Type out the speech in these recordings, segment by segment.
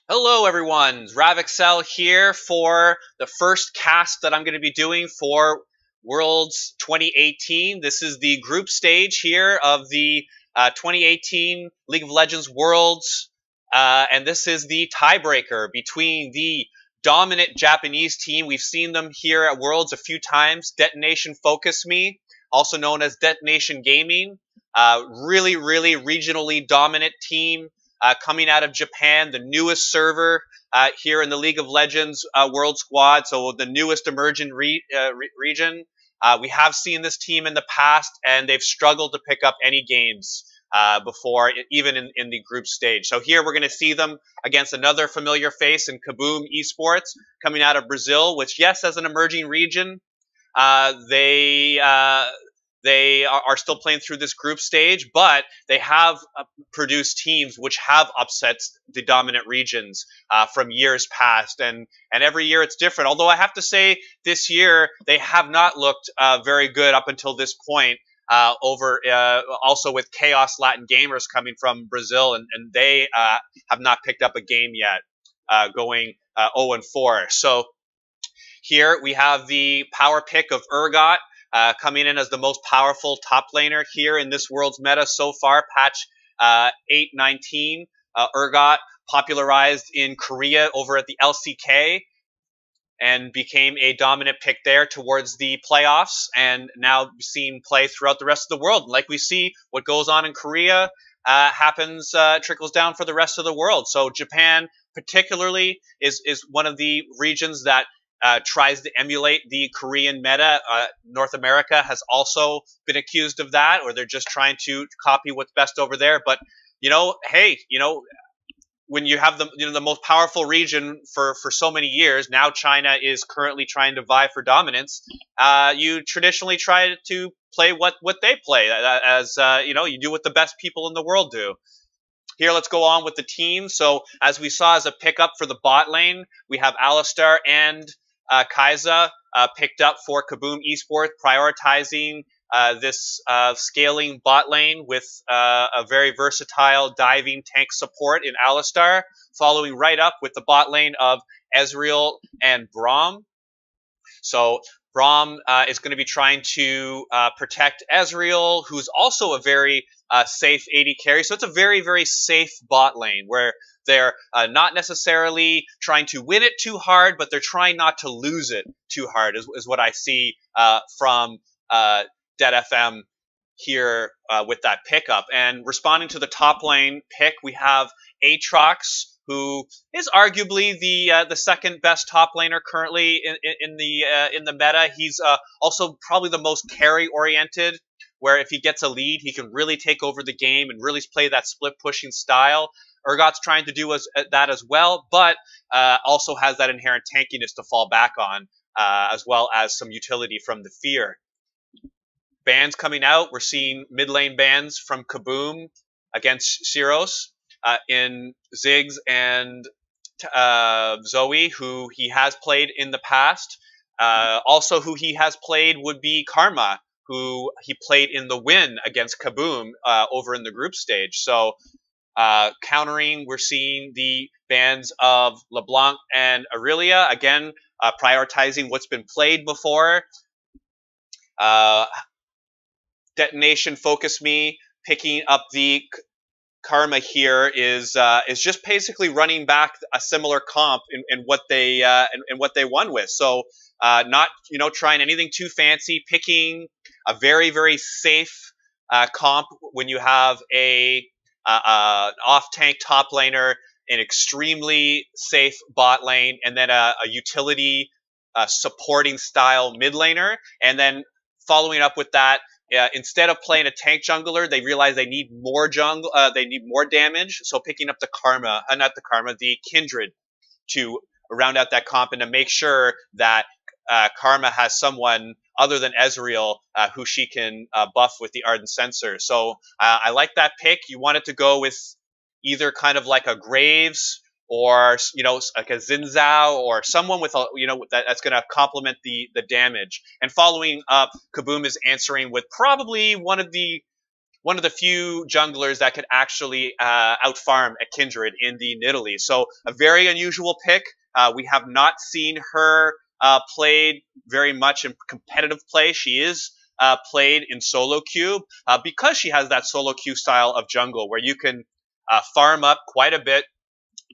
Hello everyone, Exel here for the first cast that I'm going to be doing for Worlds 2018. This is the group stage here of the 2018 League of Legends Worlds, and this is the tiebreaker between the dominant Japanese team. We've seen them here at Worlds a few times, Detonation Focus Me, also known as Detonation Gaming. Really regionally dominant team coming out of Japan, the newest server here in the League of Legends World Squad, so the newest emerging region. We have seen this team in the past, and they've struggled to pick up any games before, even in the group stage. So here we're going to see them against another familiar face in KaBuM Esports, coming out of Brazil, which, yes, as an emerging region, they are still playing through this group stage, but they have produced teams which have upset the dominant regions from years past, and every year it's different. Although I have to say, this year they have not looked very good up until this point. Also with Chaos Latin Gamers coming from Brazil, and they have not picked up a game yet, going 0-4. So here we have the power pick of Urgot, coming in as the most powerful top laner here in this world's meta so far, patch 8.19. Urgot popularized in Korea over at the LCK and became a dominant pick there towards the playoffs, and now seen play throughout the rest of the world. Like we see, what goes on in Korea trickles down for the rest of the world. So Japan particularly is one of the regions that tries to emulate the Korean meta. North America has also been accused of that, or they're just trying to copy what's best over there. But hey, when you have the most powerful region for so many years, now China is currently trying to vie for dominance. You traditionally try to play what they play, as you do what the best people in the world do. Here, let's go on with the team. So, as we saw as a pickup for the bot lane, we have Alistar and Kai'Sa picked up for KaBuM Esports, prioritizing this scaling bot lane with a very versatile diving tank support in Alistar, following right up with the bot lane of Ezreal and Braum. So Braum is going to be trying to protect Ezreal, who's also a very safe AD carry. So it's a very safe bot lane where they're not necessarily trying to win it too hard, but they're trying not to lose it too hard, is what I see from DetonatioN here with that pickup. And responding to the top lane pick, we have Aatrox, who is arguably the second best top laner currently in the meta. He's also probably the most carry oriented, where if he gets a lead, he can really take over the game and really play that split pushing style. Urgot's trying to do that as well, but also has that inherent tankiness to fall back on, as well as some utility from the fear. Bans coming out. We're seeing mid lane bans from KaBuM against Syros in Ziggs and Zoe, who he has played in the past. Also, who he has played would be Karma, who he played in the win against KaBuM over in the group stage. So countering, we're seeing the bans of LeBlanc and Aurelia, again, prioritizing what's been played before. Detonation Focus Me, picking up the Karma here is just basically running back a similar comp in what they won with. So not trying anything too fancy, picking a very safe comp when you have a off tank top laner, an extremely safe bot lane, and then a utility supporting style mid laner, and then following up with that. Instead of playing a tank jungler, they realize they need more they need more damage. So picking up the Kindred to round out that comp and to make sure that Karma has someone other than Ezreal who she can buff with the Ardent Censer. So I like that pick. You want it to go with either kind of like a Graves, or like a Xin Zhao, or someone with that's going to complement the damage. And following up, KaBuM is answering with probably one of the one of the few junglers that could actually outfarm a Kindred in the Nidalee. So a very unusual pick. We have not seen her played very much in competitive play. She is played in solo queue because she has that solo queue style of jungle where you can farm up quite a bit,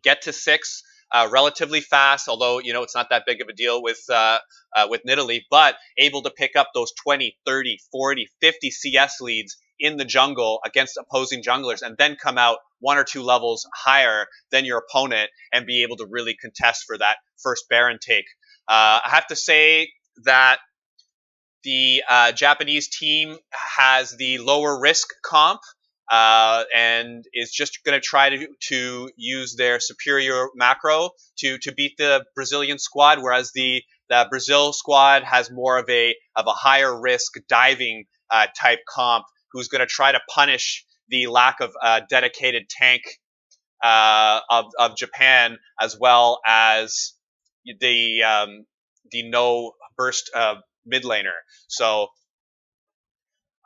get to 6 relatively fast, although, it's not that big of a deal with Nidalee, but able to pick up those 20, 30, 40, 50 CS leads in the jungle against opposing junglers and then come out 1 or 2 levels higher than your opponent and be able to really contest for that first Baron take. I have to say that the Japanese team has the lower risk comp and is just going to try to use their superior macro to beat the Brazilian squad, whereas the Brazil squad has more of a higher risk diving type comp, who's going to try to punish the lack of dedicated tank of Japan, as well as the no burst mid laner. So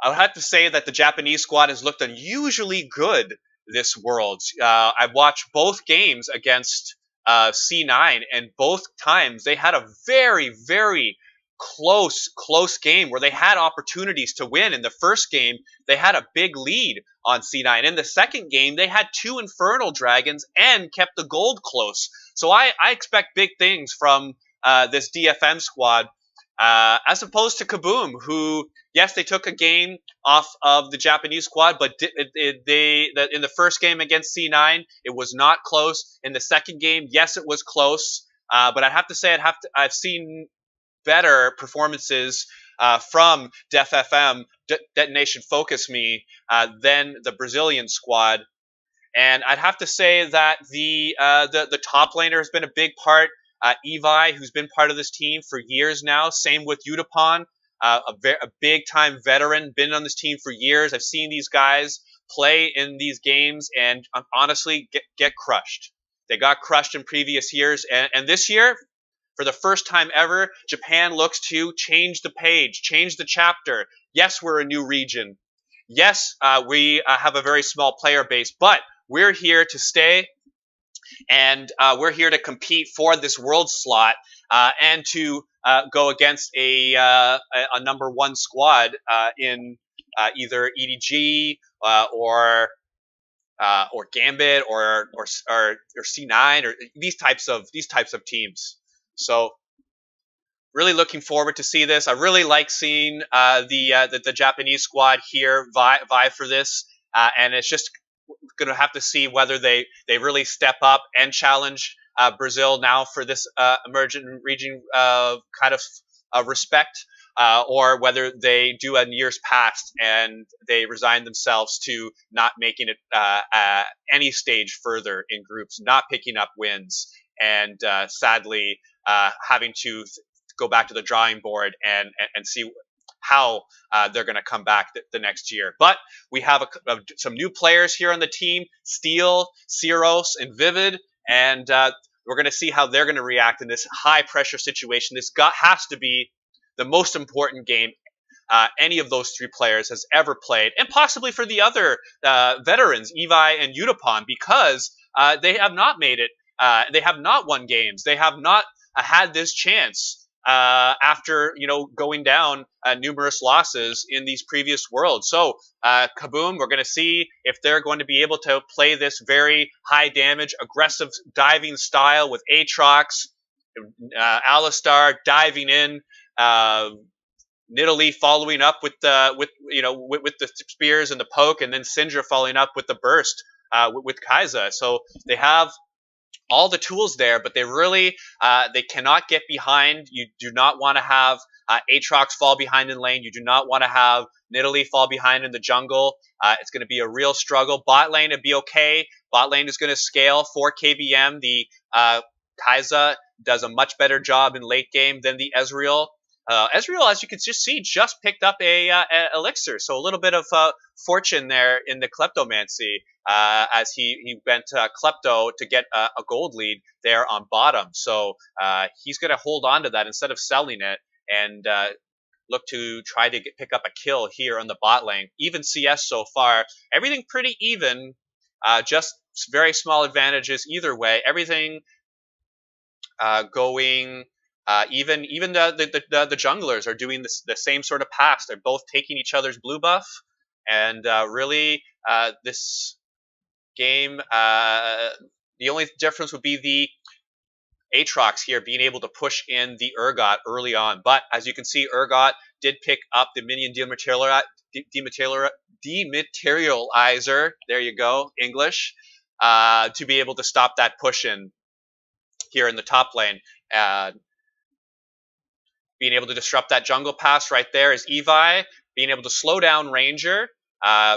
I would have to say that the Japanese squad has looked unusually good this Worlds. I've watched both games against C9, and both times they had a very, very close game where they had opportunities to win. In the first game, they had a big lead on C9. In the second game, they had 2 Infernal Dragons and kept the gold close. So I expect big things from this DFM squad. As opposed to KaBuM, who, yes, they took a game off of the Japanese squad, but in the first game against C9, it was not close. In the second game, yes, it was close, but I'd have to say I've seen better performances from DefFM, Detonation Focus Me, than the Brazilian squad. And I'd have to say that the top laner has been a big part. Evi, who's been part of this team for years now. Same with Udapon, a big-time veteran, been on this team for years. I've seen these guys play in these games and honestly get crushed. They got crushed in previous years. And this year, for the first time ever, Japan looks to change the page, change the chapter. Yes, we're a new region. Yes, we have a very small player base, but we're here to stay. And we're here to compete for this world slot and to go against a number 1 squad in either EDG or Gambit or C9 or these types of teams. So really looking forward to see this. I really like seeing the Japanese squad here vie for this, and it's just going to have to see whether they really step up and challenge Brazil now for this emergent region kind of respect, or whether they do in years past and they resign themselves to not making it any stage further in groups, not picking up wins, and sadly having to go back to the drawing board and see how they're going to come back the next year. But we have some new players here on the team, Steel, Cyros, and Vivid, and we're going to see how they're going to react in this high-pressure situation. This has to be the most important game any of those 3 players has ever played, and possibly for the other veterans, Evi and Udapon, because they have not made it. They have not won games. They have not had this chance after going down numerous losses in these previous Worlds. So KaBuM, we're going to see if they're going to be able to play this very high damage, aggressive diving style with Aatrox, Alistar diving in, Nidalee following up with the spears and the poke, and then Syndra following up with the burst with Kai'Sa. So they have all the tools there, but they really they cannot get behind. You do not want to have Aatrox fall behind in lane. You do not want to have Nidalee fall behind in the jungle. It's going to be a real struggle. Bot lane would be okay. Bot lane is going to scale for KaBuM. The Kai'Sa does a much better job in late game than the Ezreal. Ezreal, as you can just see, just picked up a elixir, so a little bit of fortune there in the kleptomancy as he went klepto to get a gold lead there on bottom. So he's going to hold on to that instead of selling it and look to try to pick up a kill here on the bot lane. Even CS so far, everything pretty even, just very small advantages either way. Everything going. Even the junglers are doing the same sort of pass. They're both taking each other's blue buff, and really this game, the only difference would be the Aatrox here being able to push in the Urgot early on. But as you can see, Urgot did pick up the minion dematerializer. There you go, English, to be able to stop that push in here in the top lane. Being able to disrupt that jungle pass right there is Evi. Being able to slow down Ranger.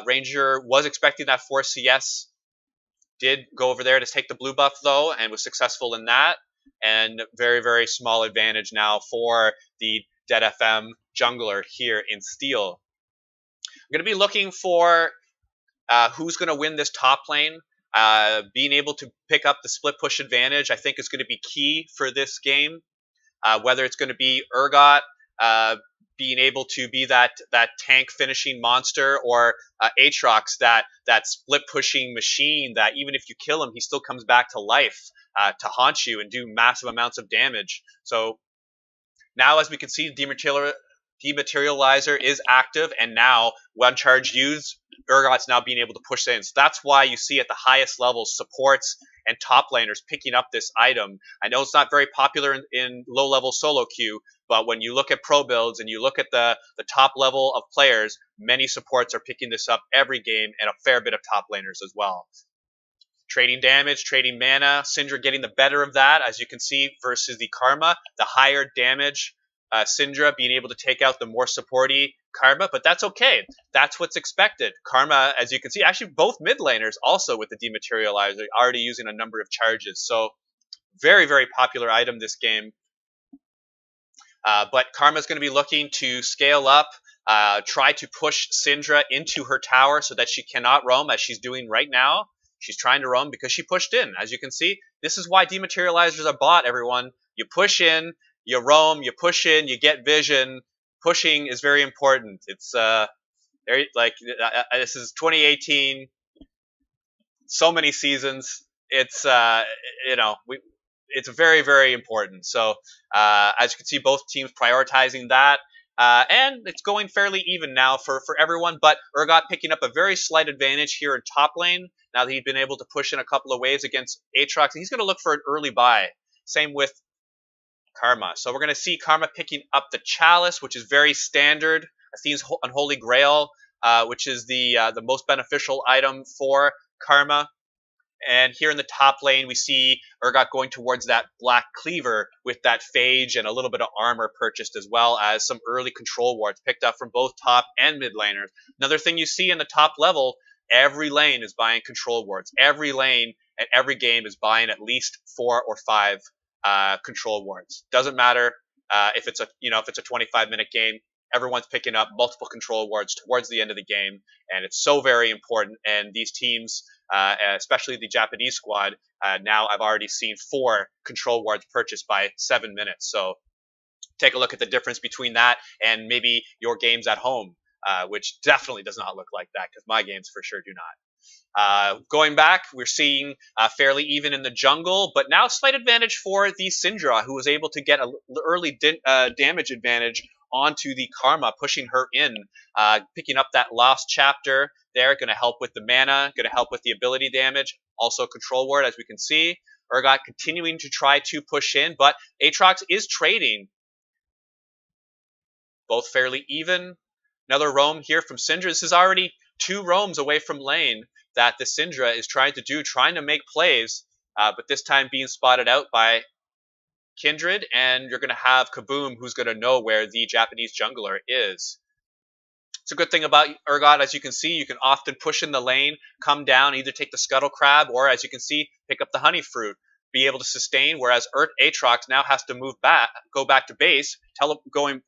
Ranger was expecting that 4 CS. Did go over there to take the blue buff though, and was successful in that. And very, very small advantage now for the Dead FM jungler here in Steel. I'm going to be looking for who's going to win this top lane. Being able to pick up the split push advantage, I think, is going to be key for this game. Whether it's going to be Urgot being able to be that tank finishing monster, or Aatrox, that split pushing machine that even if you kill him, he still comes back to life to haunt you and do massive amounts of damage. So now, as we can see, Dematerializer is active, and now when charge used, Urgot's now being able to push in. So that's why you see at the highest levels supports and top laners picking up this item. I know it's not very popular in low-level solo queue, but when you look at pro builds and you look at the top level of players, many supports are picking this up every game, and a fair bit of top laners as well. Trading damage, trading mana, Syndra getting the better of that, as you can see, versus the Karma, the higher damage Syndra being able to take out the more supporty Karma, but that's okay. That's what's expected. Karma, as you can see, actually both mid laners also with the Dematerializer already using a number of charges. So very, very popular item this game. But Karma's going to be looking to scale up, try to push Syndra into her tower so that she cannot roam, as she's doing right now. She's trying to roam because she pushed in. As you can see, this is why Dematerializers are bought, everyone. You push in, you roam, you push in, you get vision. Pushing is very important. It's this is 2018. So many seasons. It's it's very, very important. So as you can see, both teams prioritizing that. And it's going fairly even now for everyone, but Urgot picking up a very slight advantage here in top lane, now that he'd been able to push in a couple of waves against Aatrox. He's going to look for an early buy. Same with Karma. So we're going to see Karma picking up the Chalice, which is very standard. Athene's Unholy Grail, which is the most beneficial item for Karma. And here in the top lane, we see Urgot going towards that Black Cleaver with that Phage and a little bit of armor purchased, as well as some early control wards picked up from both top and mid laners. Another thing you see in the top level, every lane is buying control wards. Every lane and every game is buying at least 4 or 5 control wards. Doesn't matter if it's a 25-minute game. Everyone's picking up multiple control wards towards the end of the game, and it's so very important. And these teams, especially the Japanese squad, now I've already seen 4 control wards purchased by 7 minutes. So take a look at the difference between that and maybe your games at home, which definitely does not look like that, because my games for sure do not. Going back, we're seeing fairly even in the jungle, but now slight advantage for the Syndra, who was able to get an early damage advantage onto the Karma, pushing her in, picking up that Lost Chapter there, going to help with the mana, going to help with the ability damage, also control ward, as we can see. Urgot continuing to try to push in, but Aatrox is trading. Both fairly even. Another roam here from Syndra. This is already 2 roams away from lane that the Syndra is trying to make plays, but this time being spotted out by Kindred, and you're going to have KaBuM, who's going to know where the Japanese jungler is. It's a good thing about Urgot, as you can see, you can often push in the lane, come down, either take the Scuttle Crab, or as you can see, pick up the Honey Fruit, be able to sustain, whereas Aatrox now has to go back to base, going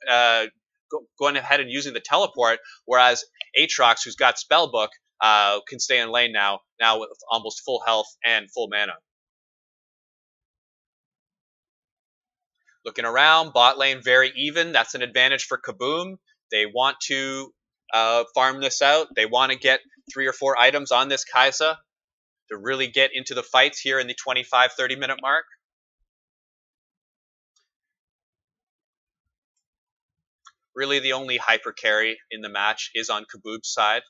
ahead and using the teleport, whereas Aatrox, who's got Spellbook, can stay in lane now with almost full health and full mana. Looking around, bot lane very even. That's an advantage for KaBuM. They want to farm this out. They want to get 3 or 4 items on this Kai'Sa to really get into the fights here in the 25-30 minute mark. Really the only hyper carry in the match is on KaBuM's side.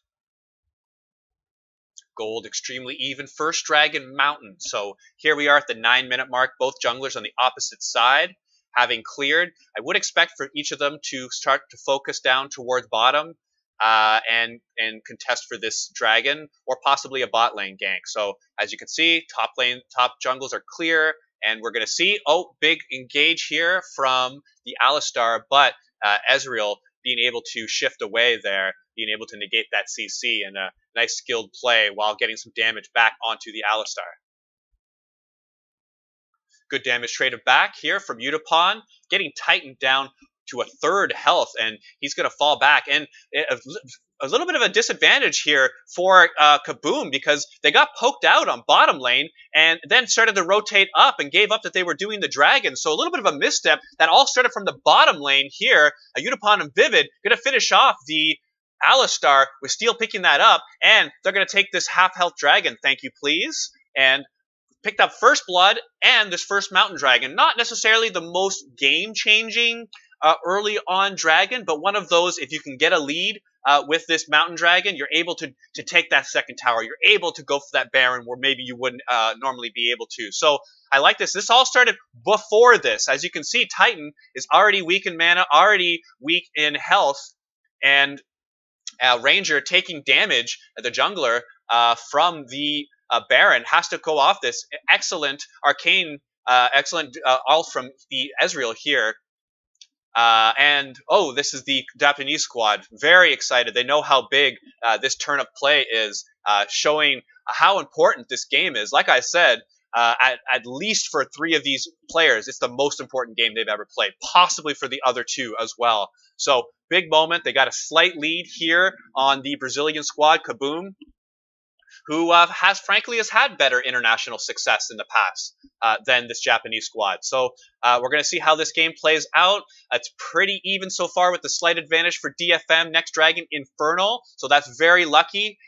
Gold extremely even. First Dragon Mountain. So here we are at the 9-minute mark. Both junglers on the opposite side having cleared. I would expect for each of them to start to focus down towards bottom and contest for this dragon, or possibly a bot lane gank. So as you can see, top jungles are clear, and we're going to see, big engage here from the Alistar, but Ezreal being able to shift away there, being able to negate that CC, and a nice skilled play while getting some damage back onto the Alistar. Good damage traded back here from Utapon, getting Titan down to a 3rd health, and he's going to fall back. And a little bit of a disadvantage here for KaBuM, because they got poked out on bottom lane and then started to rotate up and gave up that they were doing the dragon. So a little bit of a misstep that all started from the bottom lane here. Utapon and Vivid going to finish off the Alistar with Steel picking that up, and they're going to take this half-health dragon, thank you please, and picked up first blood and this first mountain dragon. Not necessarily the most game-changing early on dragon, but one of those, if you can get a lead with this mountain dragon, you're able to take that second tower. You're able to go for that Baron where maybe you wouldn't normally be able to. So I like this. This all started before this. As you can see, Titan is already weak in mana, already weak in health, and Ranger taking damage, the jungler, from the Baron, has to go off this. Excellent arcane, excellent ult from the Ezreal here. This is the Japanese squad. Very excited. They know how big this turn of play is, showing how important this game is. Like I said, at least for 3 of these players, it's the most important game they've ever played, possibly for the other 2 as well. So, big moment. They got a slight lead here on the Brazilian squad, KaBuM, who has had better international success in the past than this Japanese squad. So we're going to see how this game plays out. It's pretty even so far, with the slight advantage for DFM, Next Dragon Infernal. So that's very lucky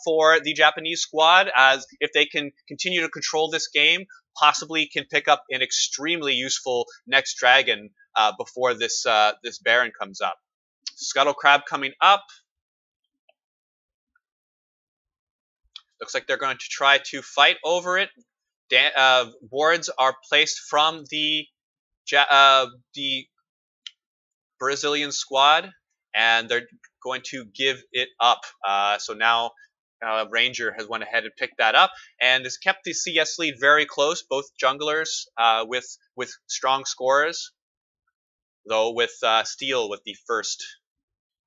for the Japanese squad, as if they can continue to control this game, possibly can pick up an extremely useful Next Dragon before this Baron comes up. Scuttle Crab coming up. Looks like they're going to try to fight over it. Wards are placed from the Brazilian squad, and they're going to give it up. So now Ranger has went ahead and picked that up, and has kept the CS lead very close. Both junglers with strong scores, though with Steel with the first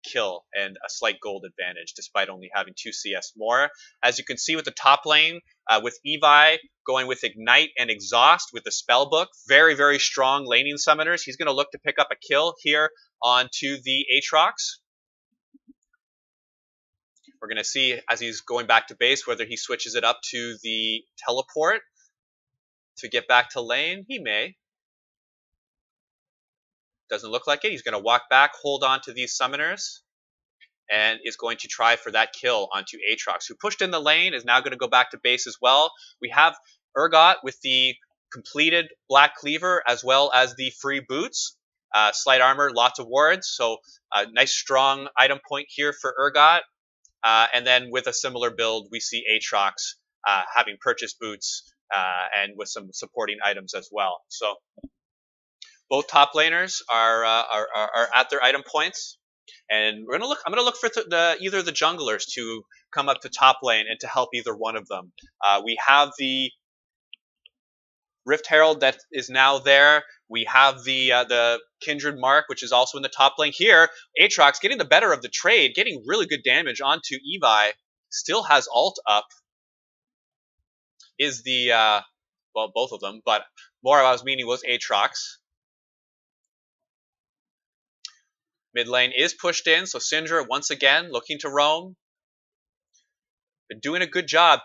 kill and a slight gold advantage, despite only having 2 CS more. As you can see with the top lane, with Evi going with Ignite and Exhaust with the Spellbook, very, very strong laning summoners. He's going to look to pick up a kill here onto the Aatrox. We're going to see, as he's going back to base, whether he switches it up to the teleport to get back to lane. He may. Doesn't look like it. He's going to walk back, hold on to these summoners, and is going to try for that kill onto Aatrox, who pushed in the lane, is now going to go back to base as well. We have Urgot with the completed Black Cleaver, as well as the free boots. Slight armor, lots of wards, so a nice strong item point here for Urgot. And then with a similar build, we see Aatrox having purchased boots and with some supporting items as well. So both top laners are at their item points, and we're gonna look. I'm gonna look for either of the junglers to come up to top lane and to help either one of them. We have the Rift Herald that is now there. We have the Kindred Mark, which is also in the top lane here. Aatrox getting the better of the trade, getting really good damage onto Evi. Still has ult up. Is the well, both of them, but more I was meaning was Aatrox. Mid lane is pushed in, so Syndra once again looking to roam. Been doing a good job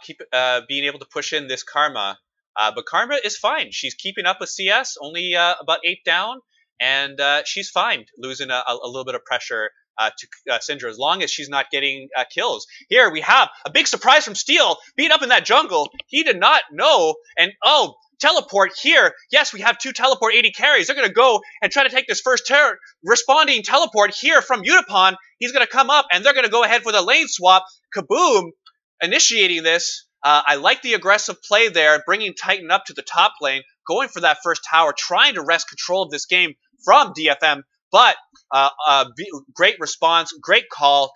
being able to push in this Karma But Karma is fine. She's keeping up with CS, only about 8 down, and she's fine losing a little bit of pressure to Syndra, as long as she's not getting kills. Here we have a big surprise from Steel, being up in that jungle. He did not know, and oh, teleport here. Yes, we have 2 teleport 80 carries. They're going to go and try to take this first responding teleport here from Unipon. He's going to come up, and they're going to go ahead for the lane swap. KaBuM initiating this. I like the aggressive play there, bringing Titan up to the top lane, going for that first tower, trying to wrest control of this game from DFM. But great response, great call,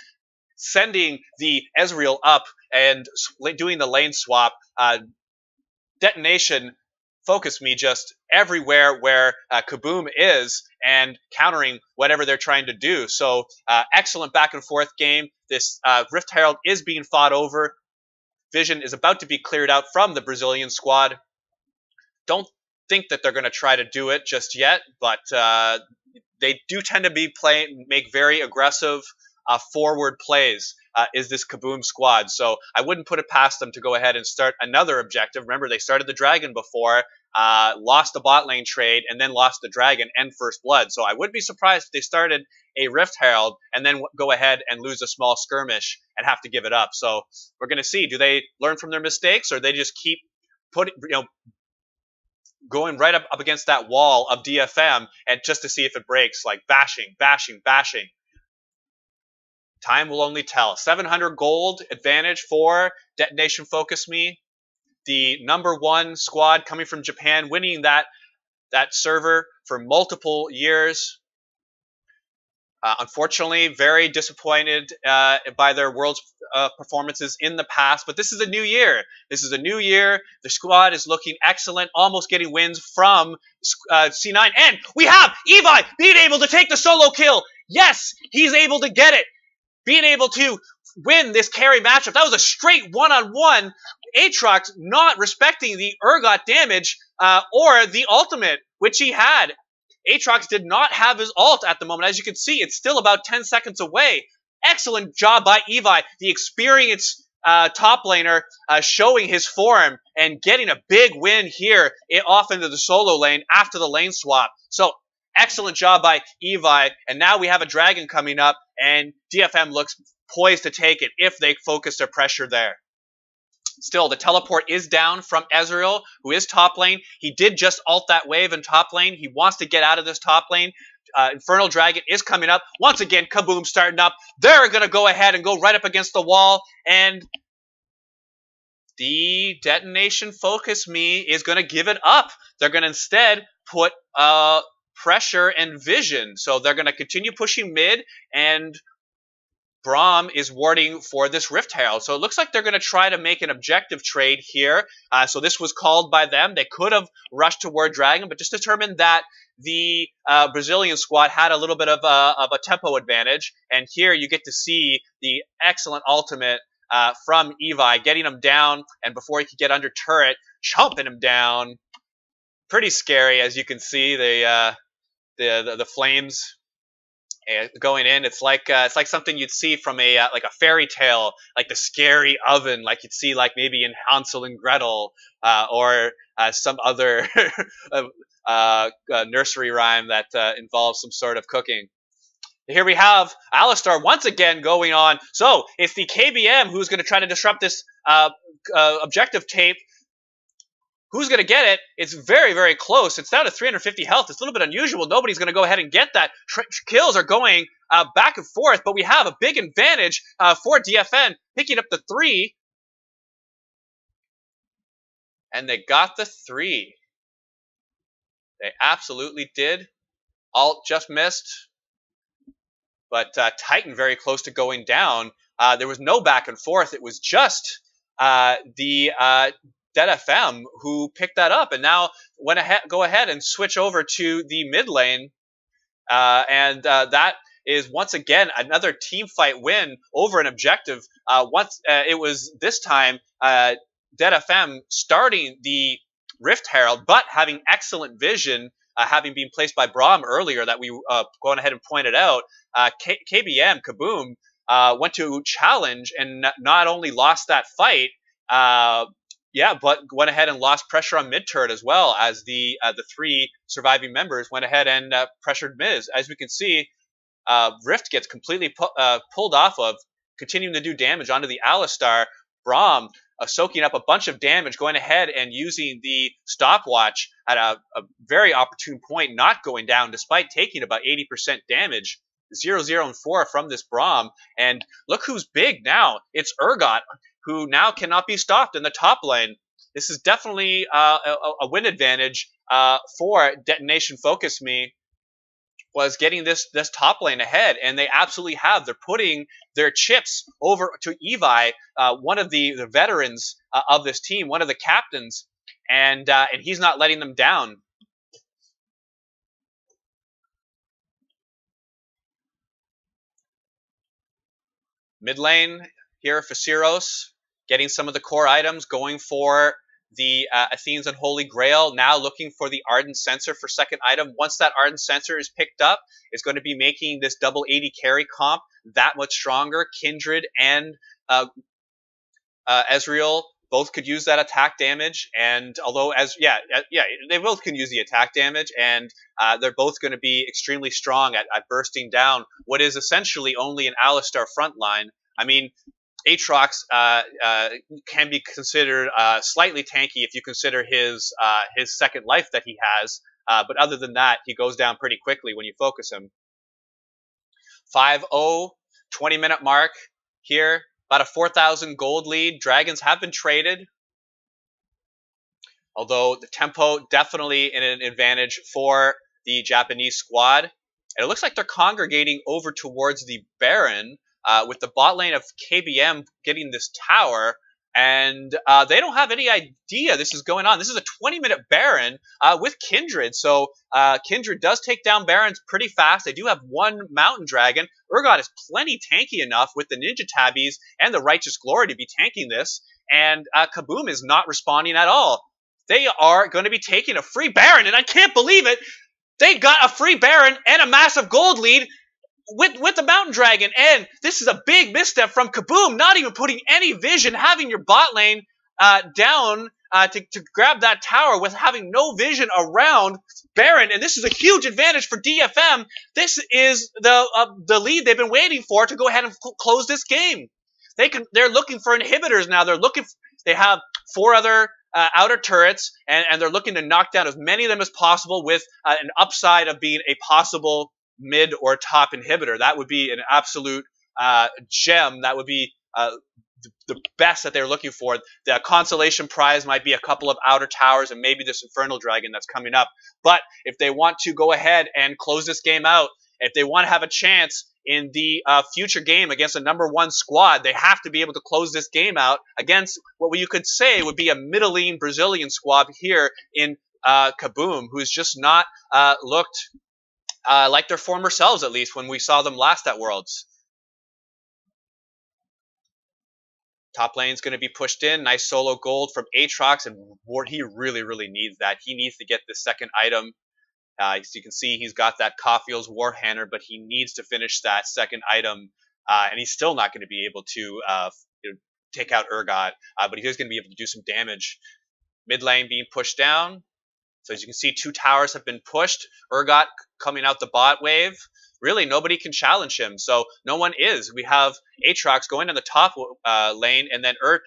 sending the Ezreal up and doing the lane swap. Detonation focus me just everywhere where KaBuM is and countering whatever they're trying to do. So excellent back and forth game. This Rift Herald is being fought over. Vision is about to be cleared out from the Brazilian squad. Don't think that they're going to try to do it just yet, but they do tend to make very aggressive forward plays. Is this KaBuM squad? So I wouldn't put it past them to go ahead and start another objective. Remember, they started the Dragon before, lost the bot lane trade, and then lost the Dragon and First Blood. So I wouldn't be surprised if they started a Rift Herald and then go ahead and lose a small skirmish and have to give it up. So we're going to see, do they learn from their mistakes, or they just keep going right up against that wall of DFM and just to see if it breaks, like bashing. Time will only tell. 700 gold advantage for Detonation Focus Me. The #1 squad coming from Japan, winning that server for multiple years. Unfortunately, very disappointed by their Worlds performances in the past. But this is a new year. The squad is looking excellent, almost getting wins from C9. And we have Evi being able to take the solo kill. Yes, he's able to get it. Being able to win this carry matchup. That was a straight one-on-one. Aatrox not respecting the Urgot damage or the ultimate, which he had. Aatrox did not have his ult at the moment. As you can see, it's still about 10 seconds away. Excellent job by Evi, the experienced top laner, showing his form and getting a big win here off into the solo lane after the lane swap. So excellent job by Evi, and now we have a Dragon coming up, and DFM looks poised to take it if they focus their pressure there. Still, the teleport is down from Ezreal, who is top lane. He did just ult that wave in top lane. He wants to get out of this top lane. Infernal Dragon is coming up. Once again, KaBuM starting up. They're going to go ahead and go right up against the wall, and the Detonation Focus Me is going to give it up. They're going to instead put pressure and vision. So they're going to continue pushing mid, and Braum is warding for this Rift Herald. So it looks like they're going to try to make an objective trade here. So this was called by them. They could have rushed toward Dragon, but just determined that the Brazilian squad had a little bit of a tempo advantage. And here you get to see the excellent ultimate from Evi, getting him down, and before he could get under turret, chomping him down. Pretty scary, as you can see, the flames going in. It's like something you'd see from like a fairy tale, like the scary oven, like you'd see like maybe in Hansel and Gretel, or some other nursery rhyme that involves some sort of cooking. Here we have Alistar once again going on. So it's the KaBuM who's going to try to disrupt this objective tape. Who's going to get it? It's very, very close. It's down to 350 health. It's a little bit unusual. Nobody's going to go ahead and get that. Kills are going back and forth, but we have a big advantage for DFN, picking up the 3. And they got the 3. They absolutely did. Alt just missed. But Titan very close to going down. There was no back and forth. It was just the DFM who picked that up, and now go ahead and switch over to the mid lane, and that is once again another team fight win over an objective. It was this time DFM starting the Rift Herald, but having excellent vision, having been placed by Braum earlier that we gone ahead and pointed out. KaBuM went to challenge and not only lost that fight, Yeah, but went ahead and lost pressure on mid turret as well, as the 3 surviving members went ahead and pressured Miz. As we can see, Rift gets completely pulled off of, continuing to do damage onto the Alistar. Braum soaking up a bunch of damage, going ahead and using the stopwatch at a very opportune point, not going down despite taking about 80% damage. 0-0 and 4 from this Braum. And look who's big now. It's Urgot, who now cannot be stopped in the top lane. This is definitely a win advantage for Detonation Focus Me, was getting this top lane ahead, and they absolutely have. They're putting their chips over to Evi, one of the veterans of this team, one of the captains, and he's not letting them down. Mid lane here for Syros, getting some of the core items, going for the Athene's Unholy Grail, now looking for the Ardent Sensor for second item. Once that Ardent Sensor is picked up, it's going to be making this double 80 carry comp that much stronger. Kindred and Ezreal both could use that attack damage, and although they both can use the attack damage, and they're both going to be extremely strong at bursting down what is essentially only an Alistar front line. I mean, Aatrox can be considered slightly tanky if you consider his second life that he has, but other than that, he goes down pretty quickly when you focus him. 5-0, 20-minute mark here. About a 4,000 gold lead. Dragons have been traded, although the tempo definitely in an advantage for the Japanese squad. And it looks like they're congregating over towards the Baron, with the bot lane of KaBuM getting this tower, and they don't have any idea this is going on. This is a 20-minute Baron with Kindred, so Kindred does take down Barons pretty fast. They do have one Mountain Dragon. Urgot is plenty tanky enough with the Ninja Tabbies and the Righteous Glory to be tanking this, and KaBuM is not responding at all. They are going to be taking a free Baron, and I can't believe it. They got a free Baron and a massive gold lead with the Mountain Dragon, and this is a big misstep from KaBuM, not even putting any vision, having your bot lane down to grab that tower with having no vision around Baron, and this is a huge advantage for DFM. This is the lead they've been waiting for to go ahead and close this game. They're looking for inhibitors now. They have 4 other outer turrets, and they're looking to knock down as many of them as possible with an upside of being a possible mid or top inhibitor. That would be an absolute gem. That would be the best that they're looking for. The consolation prize might be a couple of outer towers and maybe this Infernal Dragon that's coming up. But if they want to go ahead and close this game out, if they want to have a chance in the future game against a #1 squad, they have to be able to close this game out against what you could say would be a middling Brazilian squad here in KaBuM, who's just not looked like their former selves, at least when we saw them last at Worlds. Top lane's going to be pushed in. Nice solo gold from Aatrox, and he really, really needs that. He needs to get the second item. As you can see, he's got that Caulfield's Warhammer, but he needs to finish that second item, and he's still not going to be able to take out Urgot, but he is going to be able to do some damage. Mid lane being pushed down. So as you can see, 2 towers have been pushed. Urgot coming out the bot wave. Really, nobody can challenge him. So no one is. We have Aatrox going in the top lane, and then Urgot,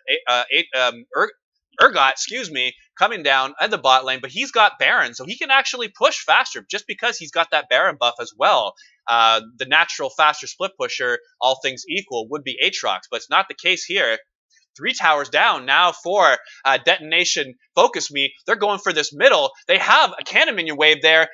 coming down at the bot lane. But he's got Baron, so he can actually push faster just because he's got that Baron buff as well. The natural faster split pusher, all things equal, would be Aatrox, but it's not the case here. 3 towers down now for Detonation Focus Me. They're going for this middle. They have a cannon minion wave there.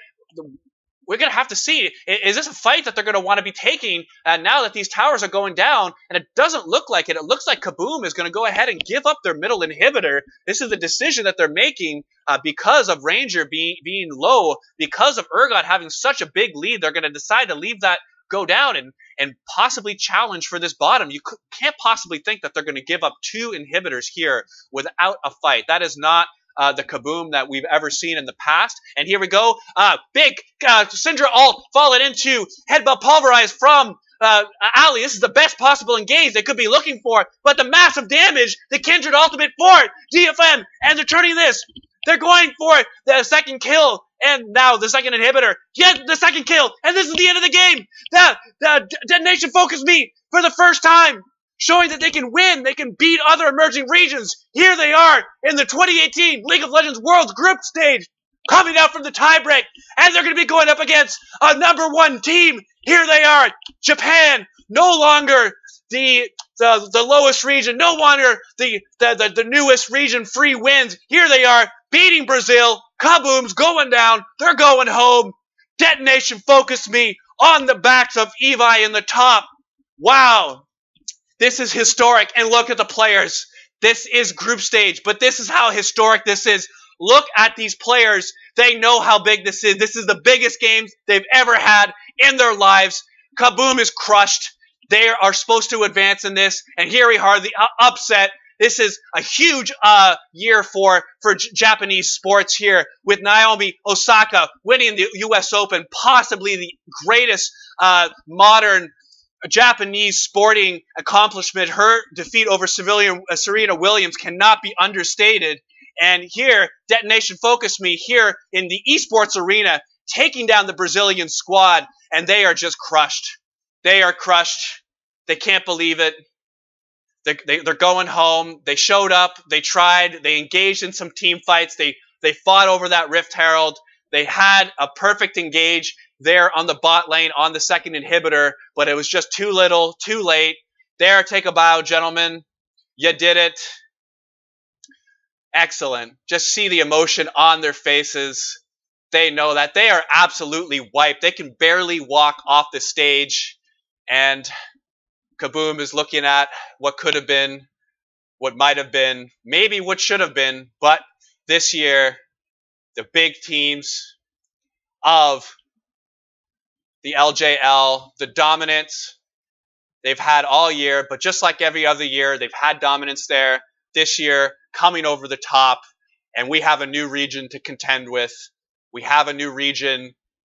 We're going to have to see, is this a fight that they're going to want to be taking now that these towers are going down? And it doesn't look like it. It looks like KaBuM is going to go ahead and give up their middle inhibitor. This is the decision that they're making because of Ranger being low, because of Urgot having such a big lead. They're going to decide to leave that go down and possibly challenge for this bottom. You can't possibly think that they're going to give up 2 inhibitors here without a fight. That is not the KaBuM that we've ever seen in the past. And here we go. Big Syndra ult fallen into Headbutt Pulverize from Ali, this is the best possible engage they could be looking for, but the massive damage, the Kindred ultimate for it, DFM, and they're turning this. They're going for the second kill, and now the second inhibitor. Get the second kill, and this is the end of the game. The Detonation focused me for the first time, showing that they can win, they can beat other emerging regions. Here they are in the 2018 League of Legends World Group Stage, coming out from the tiebreak, and they're going to be going up against a #1 team. Here they are, Japan, no longer the lowest region, no longer the newest region, free wins. Here they are, beating Brazil. KaBuM's going down, they're going home. Detonation focused me on the backs of Evi in the top. Wow, this is historic, and look at the players. This is group stage, but this is how historic this is. Look at these players. They know how big this is. This is the biggest games they've ever had in their lives. KaBuM is crushed. They are supposed to advance in this, and here we are, the upset. This is a huge year for Japanese sports here, with Naomi Osaka winning the U.S. Open, possibly the greatest modern Japanese sporting accomplishment. Her defeat over Serena Williams cannot be understated. And here, Detonation focused me here in the esports arena, taking down the Brazilian squad, and they are just crushed. They are crushed. They can't believe it. They're going home. They showed up. They tried. They engaged in some team fights. They fought over that Rift Herald. They had a perfect engage there on the bot lane on the second inhibitor, but it was just too little, too late. There, take a bow, gentlemen. You did it. Excellent. Just see the emotion on their faces. They know that they are absolutely wiped. They can barely walk off the stage, and KaBuM is looking at what could have been, what might have been, maybe what should have been, but this year, the big teams of the LJL, the dominance they've had all year, but just like every other year, they've had dominance there. This year, coming over the top, and we have a new region to contend with. We have a new region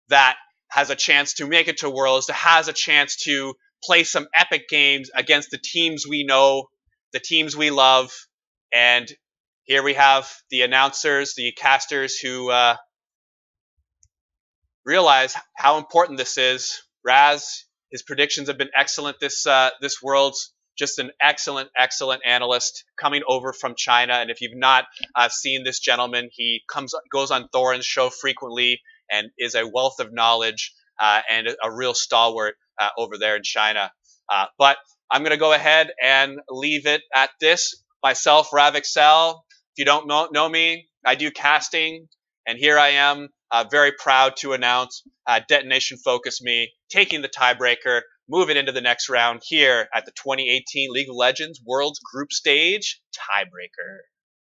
that has a chance to make it to Worlds, that has a chance to play some epic games against the teams we know, the teams we love. And here we have the announcers, the casters who realize how important this is. Raz, his predictions have been excellent this Worlds. Just an excellent, excellent analyst coming over from China. And if you've not seen this gentleman, he goes on Thorin's show frequently and is a wealth of knowledge and a real stalwart over there in China. But I'm going to go ahead and leave it at this. Myself, Exel. If you don't know me, I do casting. And here I am, very proud to announce Detonation Focus Me, taking the tiebreaker, moving into the next round here at the 2018 League of Legends Worlds Group Stage Tiebreaker.